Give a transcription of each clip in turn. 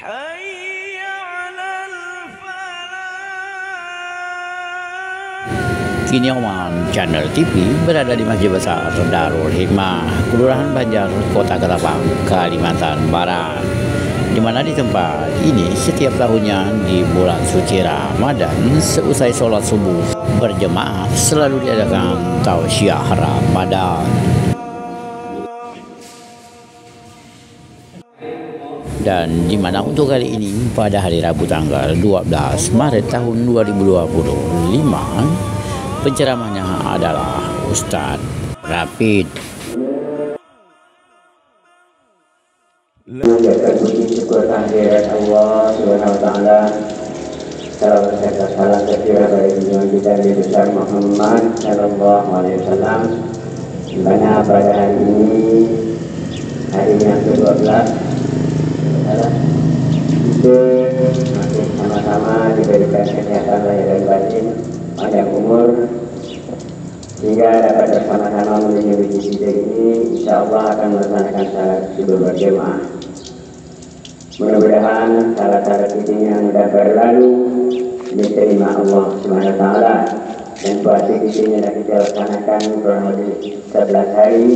Kini Oman Channel TV berada di Masjid Besar Darul Hikmah, Kelurahan Banjar, Kota Ketapang, Kalimantan Barat. Di mana di tempat ini setiap tahunnya di bulan suci Ramadan seusai sholat subuh berjemaah selalu diadakan tausiah Ramadan. Dan di mana untuk kali ini pada hari Rabu tanggal 12 Maret tahun 2025 penceramahnya adalah Ustadz Rapid. Menjaga puji syukur kehadirat Allah Subhanahu wa taala. Salam sejahtera bagi junjungan kita Nabi besar Muhammad sallallahu alaihi wasallam. Di mana pada hari ini hari yang ke-12 kita masih sama-sama diberikan kesehatan lahir dan batin, panjang umur, sehingga dapat bersama-sama menuju kita ini insyaallah akan melaksanakan salat subuh berjemaah. Mudah-mudahan salat-salat ini yang sudah berlalu diterima Allah Subhanahu wa taala, dan puasa ini yang kita laksanakan kurang lebih 11 hari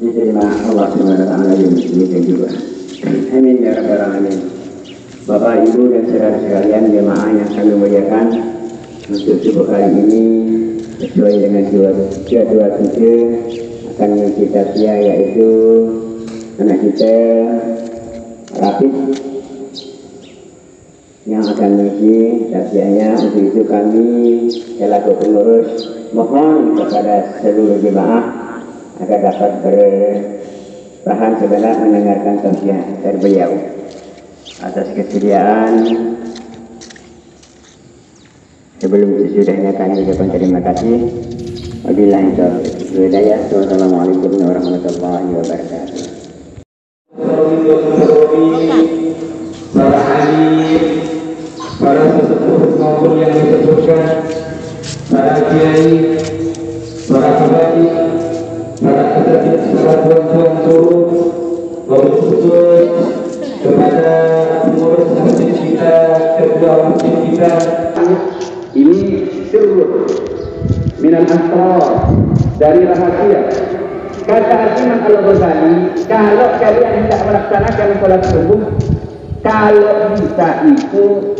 diterima Allah Subhanahu wa taala juga. Amin ya rabbal alamin. Bapak, Ibu dan saudara sekalian jemaah yang kami muliakan, untuk subuh kali ini sesuai dengan jadwal kita akan mengikuti tausiah, yaitu anak kita Rapid yang akan mengikuti tausiahnya. Untuk itu kami selaku pengurus mohon kepada seluruh jemaah agar dapat berbahan sebentar mendengarkan tausiah dari beliau. Atas kesediaan, sebelum sesudahnya kami ucapkan terima kasih. Wabillahi taufiq wal hidayah. Wassalamualaikum warahmatullahi wabarakatuh. Para hadir, para sesepuh maupun yang disebutkan, para kiai, para habaib, para asatidz, para tuan-tuan guru, wabil khusus kepada pengurus masjid kita, ketua masjid kita. Ini sirrun minal asrar, dari rahasia. Kata Imam Al-Ghazali, kalau kalian hendak melaksanakan sholat subuh, kalau bisa itu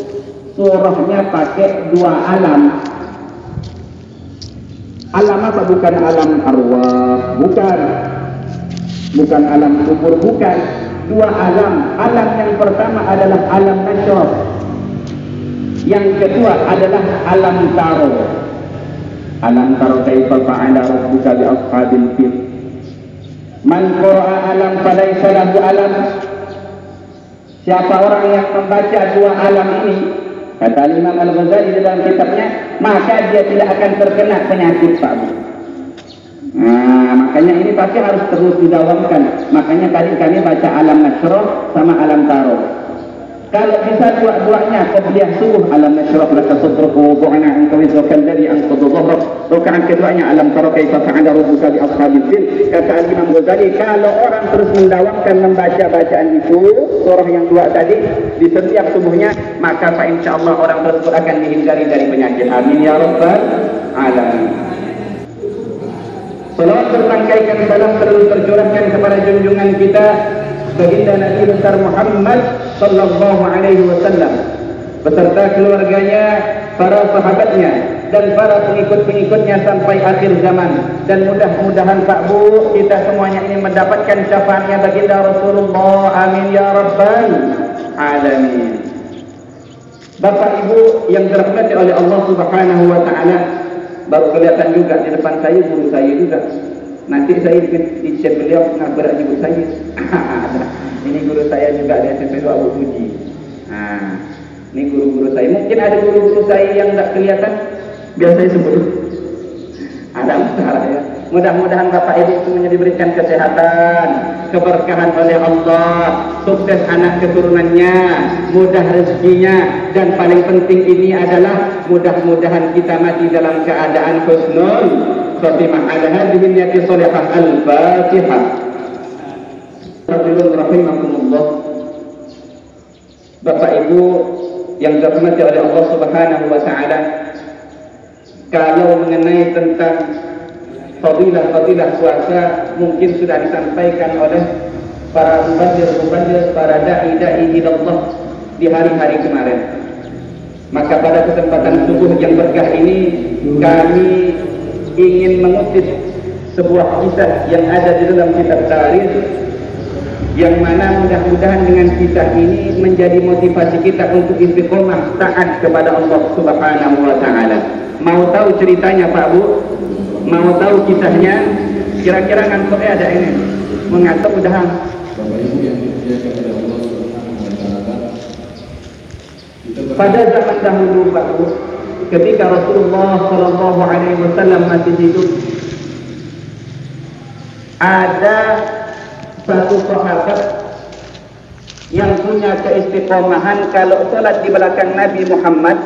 surahnya pakai dua alam. Alam apa? Bukan alam arwah, bukan alam kubur, bukan. Dua alam. Alam yang pertama adalah alam nasyrah, yang kedua adalah alam taro. Alam taro kaifa fa'ala rabbuka bi ashabil fil. Man qara'a alam falaysa lahu alam. Siapa orang yang membaca dua alam ini, kata Imam Al-Ghazali dalam kitabnya, maka dia tidak akan terkena penyakit Pak Bu. Nah, makanya ini pasti harus terus didawamkan. Makanya tadi kami baca alam nasyrah sama alam taro. Kalau bisa dua-duanya qobliyah subuh, alam nasyrah laka sadruhu bu'ana anka wizraka alladhi anqadha dhahrak. Rakaat keduanya alam taro kaifa fa'ala rabbuka bi ashabil fil. Kata Imam Ghazali, kalau orang terus mendawamkan membaca bacaan itu, surah yang dua tadi di setiap subuhnya, maka insyaallah orang tersebut akan dihindari dari penyakit. Amin ya rabbal alamin. Salawat bertangkaikan salam terus tercurahkan kepada junjungan kita baginda Nabi besar Muhammad sallallahu alaihi wasallam beserta keluarganya, para sahabatnya dan para pengikut-pengikutnya sampai akhir zaman. Dan mudah-mudahan Pak Bu, kita semuanya ini mendapatkan syafaatnya baginda Rasulullah. Amin ya rabbal alamin. Bapak Ibu yang dirahmati oleh Allah Subhanahu wa taala, baru kelihatan juga di depan saya guru saya juga. Nanti saya di chat beliau ngabar ibu saya. Ini guru saya juga di SMP Abu Puji. Nah, ini guru-guru saya. Mungkin ada guru-guru saya yang tidak kelihatan, biar saya sebut. Ada masalah ya. Mudah-mudahan Bapak Ibu semuanya diberikan kesehatan, keberkahan oleh Allah, sukses anak keturunannya, mudah rezekinya, dan paling penting ini adalah mudah-mudahan kita mati dalam keadaan husnul khatimah. Ala hadhihi niyyati shalihah. Al-Fatihah. Rahimakumullah. Bapak Ibu yang dirahmati oleh Allah Subhanahu wa taala, kalau mengenai tentang fadilah-fadilah puasa mungkin sudah disampaikan oleh para mubadir, para dai-dai ilallah di hari-hari kemarin. Maka pada kesempatan subuh yang berkah ini kami ingin mengutip sebuah kisah yang ada di dalam kitab tarikh, yang mana mudah-mudahan dengan kisah ini menjadi motivasi kita untuk istiqomah taat kepada Allah Subhanahu wa taala. Mau tahu ceritanya Pak Bu? Mau tahu kisahnya? Kira-kira ngantuknya ada ini. Mengantuk udahan. Bapak Ibu yang dimuliakan oleh Allah Subhanahu wa taala. Pada zaman dahulu Pak Bu, ketika Rasulullah sallallahu alaihi wasallam masih hidup, ada satu sahabat yang punya keistiqomahan kalau sholat di belakang Nabi Muhammad,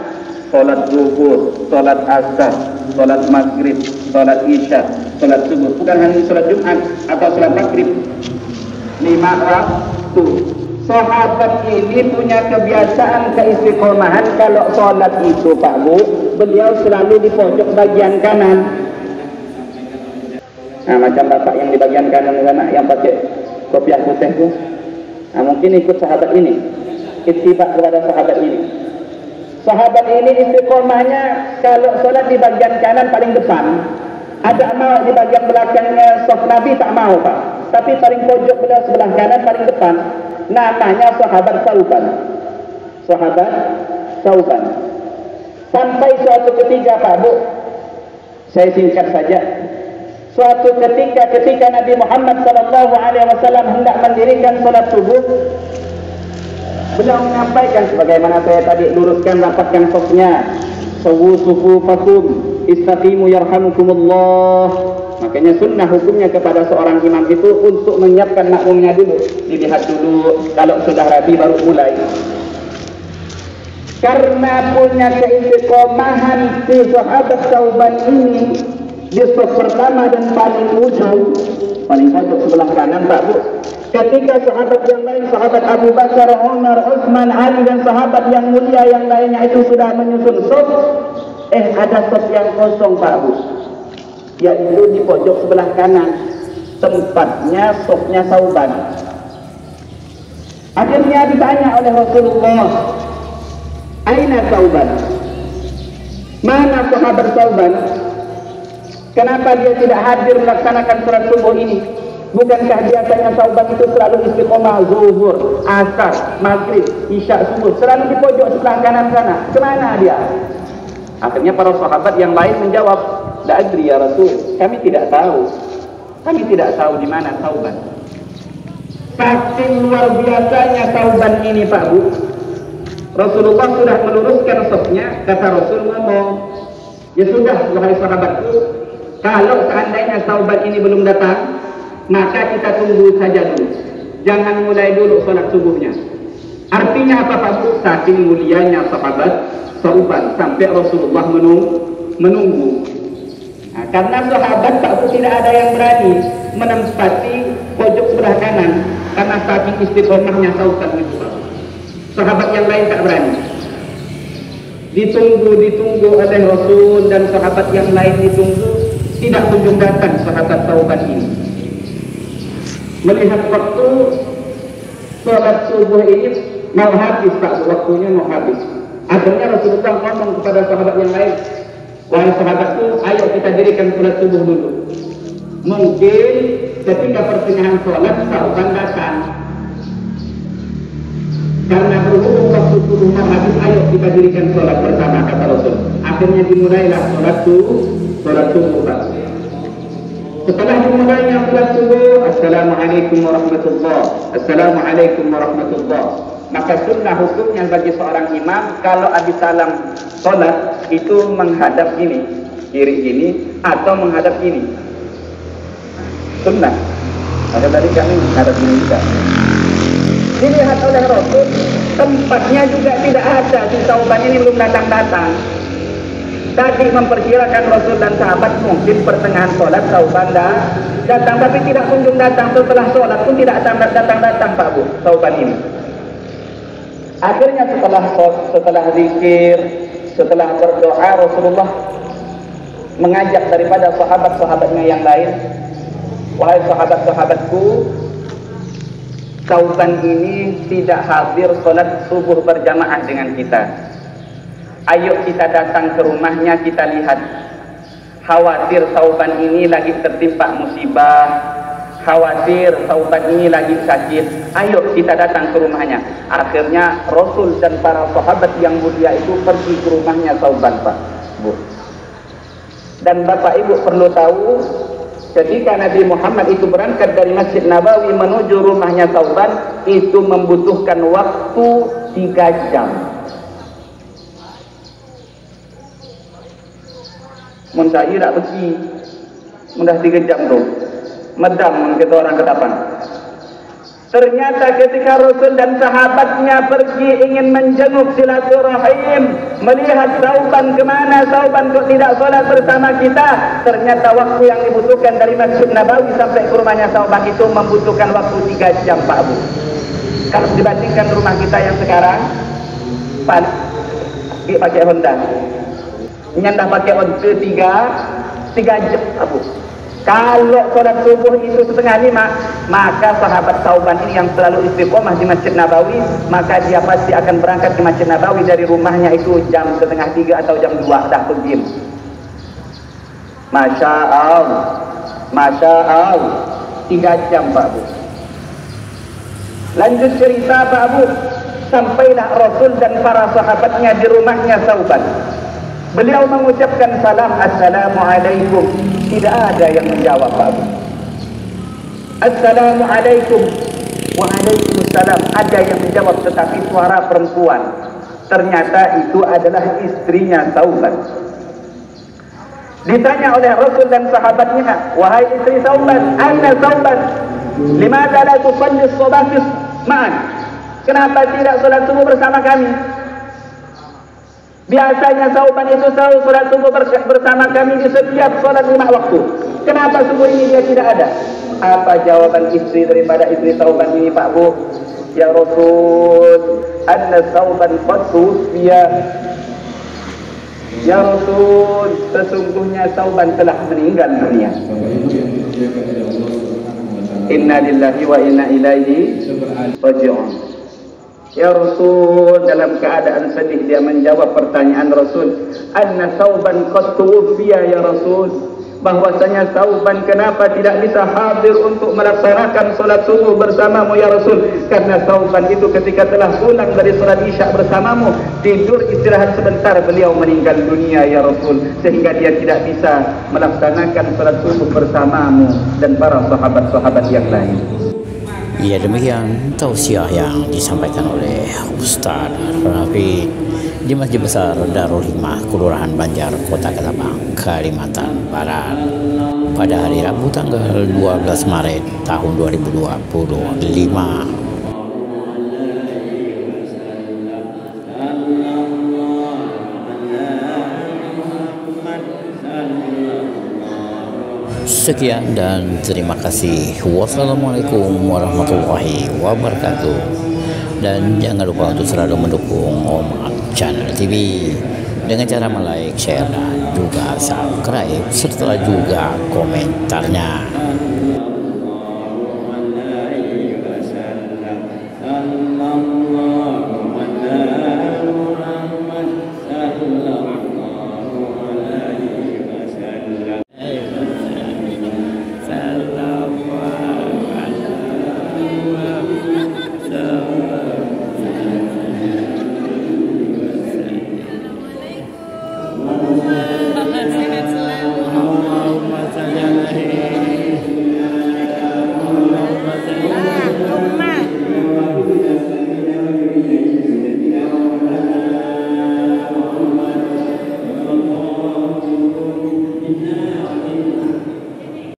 sholat zuhur, sholat asar, sholat maghrib, sholat isya, sholat subuh, bukan hanya sholat Jumat atau sholat maghrib, 5 waktu. Sahabat ini punya kebiasaan keistiqomahan kalau sholat itu Pak Bu, beliau selalu di pojok bagian kanan. Nah, macam bapak yang di bagian kanan sana yang pakai kopiah putih tu, nah, mungkin ikut sahabat ini, ittiba kepada sahabat ini. Sahabat ini istiqomahnya kalau sholat di bagian kanan paling depan. Ada mau di bagian belakangnya saf Nabi, tak mau Pak, tapi paling pojok beliau sebelah kanan paling depan. Namanya sahabat Sauban. Sahabat Sauban. Sampai suatu ketika Pak Bu, saya singkat saja. Suatu ketika Nabi Muhammad sallallahu alaihi wasallam hendak mendirikan salat subuh, beliau menyampaikan sebagaimana saya tadi luruskan, rapatkan safnya, sawu sufufakum, istaqimu yarhamukumullah. Makanya sunnah hukumnya kepada seorang imam itu untuk menyiapkan makmumnya dulu, dilihat dulu, kalau sudah rapi baru mulai. Karena punya keistiqomahan si sahabat Sauban ini di saf pertama dan paling ujung, paling pojok sebelah kanan Pak Bu. Ketika sahabat yang lain, sahabat Abu Bakar, Umar, Utsman, Ali dan sahabat yang mulia yang lainnya itu sudah menyusun saf, ada saf yang kosong Pak Bu, yaitu di pojok sebelah kanan, tempatnya safnya Sauban. Akhirnya ditanya oleh Rasulullah, aina Sauban? Mana sahabat Sauban? Kenapa dia tidak hadir melaksanakan sholat subuh ini? Bukankah biasanya Sauban itu selalu istiqomah zuhur, asar, maghrib, isya, subuh, selalu di pojok sebelah kanan sana? Kemana dia? Akhirnya para sahabat yang lain menjawab, la adri ya Rasul, kami tidak tahu. Kami tidak tahu di mana Sauban. Saking luar biasanya Sauban ini Pak Bu, Rasulullah sudah meluruskan safnya. Kata Rasul ngomong, ya sudah wahai sahabatku, kalau seandainya Sauban ini belum datang, maka kita tunggu saja dulu. Jangan mulai dulu sholat subuhnya. Artinya apa Pak Bu? Saking mulianya sahabat Sauban sampai Rasulullah menunggu. Nah, karena sahabat Pak Bu tidak ada yang berani menempati pojok sebelah kanan karena saking istiqomahnya Sauban itu Pak Bu. Sahabat yang lain tak berani. Ditunggu oleh Rasul dan sahabat yang lain ditunggu, tidak kunjung datang sahabat Sauban ini. Melihat waktu sholat subuh ini mau habis Pak, waktunya mau habis. Akhirnya Rasulullah ngomong kepada sahabat yang lain, wahai sahabatku, ayo kita dirikan sholat subuh dulu. Mungkin ketika pertengahan sholat Sauban datang. Karena berhubung waktu subuh mau habis, ayo kita dirikan sholat bersama, kata Rasul. Akhirnya dimulailah sholat subuh Pak. Setelah dimulainya sholat subuh, Assalamualaikum warahmatullah, Assalamualaikum warahmatullah. Maka sunnah hukumnya bagi seorang imam, kalau habis salam sholat itu menghadap ini, kiri ini atau menghadap ini. Sunnah. Ada tadi kami menghadap ini juga. Dilihat oleh Rasul, tempatnya juga tidak ada. Si Sauban ini belum datang-datang. Tadi memperkirakan Rasul dan sahabat mungkin pertengahan sholat Sauban datang, tapi tidak kunjung datang. Setelah sholat pun tidak datang-datang Pak Bu, Sauban ini. Akhirnya setelah zikir, setelah berdoa, Rasulullah mengajak daripada sahabat-sahabatnya yang lain, wahai sahabat-sahabatku, Sauban ini tidak hadir solat subuh berjamaah dengan kita. Ayo kita datang ke rumahnya, kita lihat. Khawatir Sauban ini lagi tertimpa musibah, khawatir Sauban ini lagi sakit. Ayo kita datang ke rumahnya. Akhirnya Rasul dan para sahabat yang mulia itu pergi ke rumahnya Sauban, Pak, Bu. Dan Bapak Ibu perlu tahu, ketika Nabi Muhammad itu berangkat dari Masjid Nabawi menuju rumahnya Sauban, itu membutuhkan waktu 3 jam. Muntah irak pergi, mudah 3 jam tu. Medam kita orang ketapang. Ternyata ketika Rasul dan sahabatnya pergi ingin menjenguk silaturahim, melihat Sauban kemana, Sauban kok tidak solat bersama kita. Ternyata waktu yang dibutuhkan dari Masjid Nabawi sampai ke rumahnya Sauban itu membutuhkan waktu 3 jam, Pak Bu. Kalau dibandingkan rumah kita yang sekarang, pakai Honda, nyandah pakai Honda 3 jam, Pak Bu. Kalau solat subuh itu 4:30, maka sahabat Sauban ini yang selalu istiqomah di Masjid Nabawi, maka dia pasti akan berangkat ke Masjid Nabawi dari rumahnya itu jam 2:30 atau jam 2 dah pergi. Masya Allah, 3 jam, Pak Bu. Lanjut cerita, Pak Bu. Sampailah Rasul dan para sahabatnya di rumahnya Sauban. Beliau mengucapkan salam, Assalamualaikum. Tidak ada yang menjawab, Pak Bu. Assalamualaikum. Waalaikumsalam. Ada yang menjawab, tetapi suara perempuan. Ternyata itu adalah istrinya Sauban. Ditanya oleh Rasul dan sahabatnya, wahai istri Sauban, aina Sauban? Limadha la tusalli as-subah ma'an? Kenapa tidak salat subuh bersama kami? Biasanya Sauban itu selalu salat subuh bersama kami di setiap salat 5 waktu. Kenapa subuh ini dia tidak ada? Apa jawaban istri daripada istri Sauban ini, Pak Bu? Ya Rasul, anna Sauban qad tuwfiya. Ya Rasul, sesungguhnya Sauban telah meninggal dunia. Inna lillahi wa inna ilaihi raji'un. Ya Rasul, dalam keadaan sedih dia menjawab pertanyaan Rasul, anna Sauban qad tuwfiya ya Rasul, bahwasanya Sauban kenapa tidak bisa hadir untuk melaksanakan salat subuh bersamamu ya Rasul? Karena Sauban itu ketika telah pulang dari salat Isya bersamamu, tidur istirahat sebentar, beliau meninggal dunia ya Rasul, sehingga dia tidak bisa melaksanakan salat subuh bersamamu dan para sahabat-sahabat yang lain. Ya, demikian tausiah yang disampaikan oleh Ustaz Rafi di Masjid Besar Darul Hikmah, Kelurahan Banjar, Kota Ketapang, Kalimantan Barat, pada hari Rabu tanggal 12 Maret tahun 2025. Sekian dan terima kasih. Wassalamualaikum warahmatullahi wabarakatuh. Dan jangan lupa untuk selalu mendukung Omak Channel TV dengan cara like, share, dan juga subscribe, serta juga komentarnya.